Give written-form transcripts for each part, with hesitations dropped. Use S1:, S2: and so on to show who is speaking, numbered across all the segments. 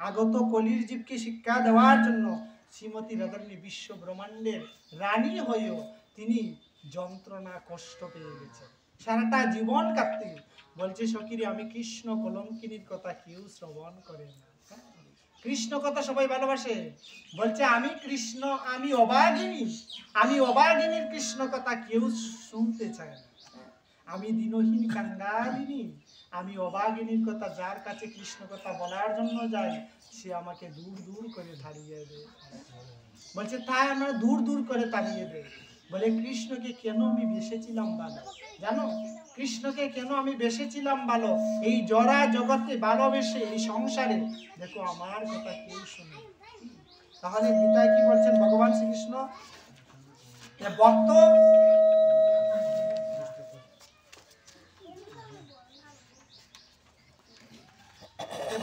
S1: আগত কলির জীবকে শিক্ষা দেওয়ার জন্য শ্রীমতী রাধারানী বিশ্ব ব্রহ্মাণ্ডের রানী হয়েও তিনি যন্ত্রণা কষ্ট পেয়ে গেছেন সারাটা জীবন কাটতে। বলছে সখীরে আমি কৃষ্ণ কলঙ্কিনীর কথা কেউ শ্রবণ করে না। কৃষ্ণ কথা সবাই ভালোবাসে, বলছে আমি কৃষ্ণ, আমি অবাগিনীর কৃষ্ণ কথা কেউ শুনতে চায় না। আমি দিনহীন কাঙ্গালিনী, আমি অবাগিনীর কথা যার কাছে কৃষ্ণ কথা বলার জন্য যাই সে আমাকে দূর দূর করে তাড়িয়ে দেয়। বলছে তাই আমরা দূর দূর করে তাড়িয়ে দেয়। বলে কৃষ্ণকে কেন আমি বেসেছিলাম ভালো জানো, কৃষ্ণকে কেন আমি বেসেছিলাম ভালো, এই জরা জগতে ভালোবেসে এই সংসারে দেখো আমার কথা কেউ শুনে। তাহলে গীতায় কি বলছেন ভগবান শ্রীকৃষ্ণ, ভক্ত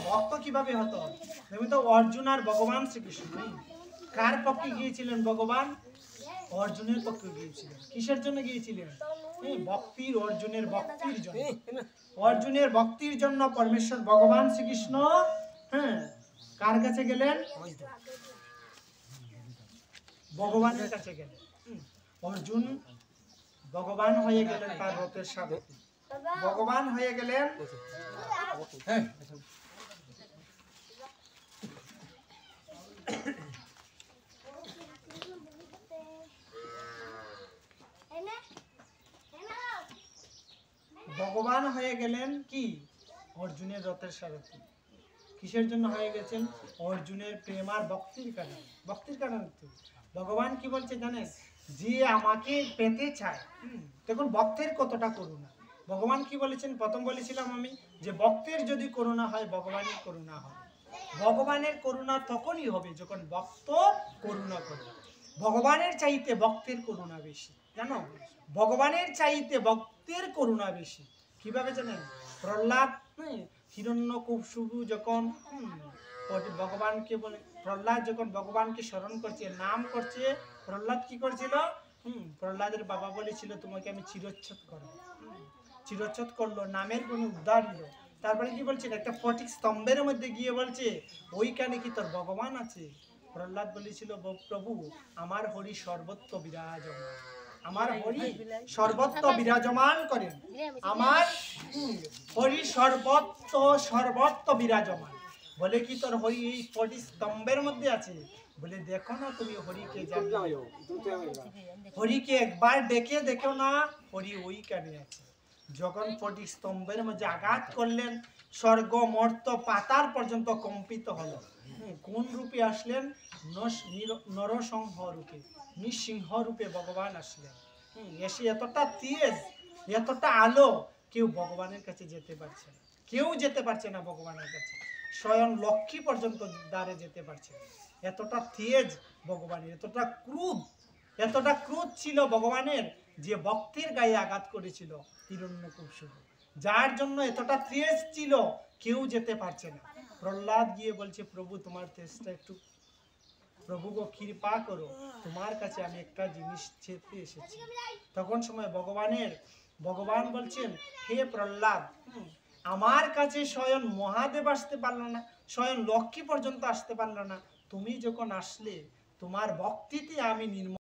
S1: ভক্ত কিভাবে হতো? তুমি তো অর্জুন আর ভগবান শ্রীকৃষ্ণ কার পক্ষে গিয়েছিলেন? ভগবান অর্জুনের পক্ষে গিয়েছিলেন। কিসের জন্য গিয়েছিলেন? ভক্তির, অর্জুনের ভক্তির জন্য। অর্জুনের ভক্তির জন্য পরমেশ্বর ভগবান শ্রীকৃষ্ণ কার কাছে গেলেন? ভগবানের কাছে গেলেন। অর্জুন ভগবান হয়ে গেলেন তার রথের সারথি, ভগবান হয়ে গেলেন। ভগবান হয়ে গেলেন কি? অর্জুনের রথের সারথি। কিসের জন্য হয়ে গেছেন? অর্জুনের প্রেম আর ভক্তির কারণে। ভক্তির কারণে ভগবান কি বলছে জানেন, যে আমাকে পেতে চায় দেখুন ভক্তের কতটা করুণা। ভগবান কি বলেছেন? প্রথম বলেছিলাম আমি যে ভক্তের যদি করুণা হয় ভগবানের করুণা হবে। ভগবানের করুণা তখনই হবে যখন ভক্ত করুণা করবে। ভগবানের চাইতে ভক্তের করুণা বেশি জানো, ভগবানের চাইতে ভক্তের করুণা বেশি। কিভাবে জানেন? প্রহ্লাদ হিরণ্যকশিপু যখন ভগবানকে বলে, প্রহ্লাদ যখন ভগবানকে স্মরণ করছে, নাম করছে, প্রহ্লাদ কি করছিল? প্রহ্লাদের বাবা বলেছিল তোমাকে আমি চিরচ্ছেদ করবো। চিরচ্ছেদ করলো, নামের কোন উদ্ধার হলো। তারপরে কি বলছে? একটা ফটিক স্তম্ভের মধ্যে গিয়ে বলছে ওইখানে কি তোর ভগবান আছে? প্রহ্লাদ বলেছিল প্রভু আমার হরি সর্বত্র বিরাজমান, আমার হরি সর্বত্র বিরাজমান করেন, আমার হরি সর্বত্র বিরাজমান। বলে কি তোর হরি এই ফটিক স্তম্ভের মধ্যে আছে? বলে দেখো না তুমি হরিকে, হরিকে একবার ডেকে দেখো না, হরি ওইখানে আছে। যখন ফটিক স্তম্ভের মধ্যে আঘাত করলেন স্বর্গ মর্ত পাতাল পর্যন্ত কম্পিত হলো। কোন রূপে আসলেন? নরসিংহ রূপে, নৃসিংহ রূপে ভগবান আসলেন। এসে এতটা তেজ, এতটা আলো, কেউ ভগবানের কাছে যেতে পারছে না, কেউ যেতে পারছে না ভগবানের কাছে। স্বয়ং লক্ষ্মী পর্যন্ত দ্বারে যেতে পারছে না। এতটা তেজ ভগবানের, এতটা ক্রোধ ছিল ভগবানের যে ভক্তের গায়ে আঘাত করেছিল হিরণ্যকশিপু, যার জন্য এতটা তেজ ছিল কেউ যেতে পারছে না। প্রহ্লাদ গিয়ে বলছে প্রভু তোমার তেজটা একটু, প্রভু গো কৃপা করো, তোমার কাছে আমি একটা জিনিস চেতে এসেছি। তখন সময় ভগবান বলছেন হে প্রহ্লাদ, আমার কাছে স্বয়ং মহাদেব আসতে পারলো না, স্বয়ং লক্ষ্মী পর্যন্ত আসতে পারলো না, তুমি যখন আসলে তোমার ভক্তিতে আমি নির্মল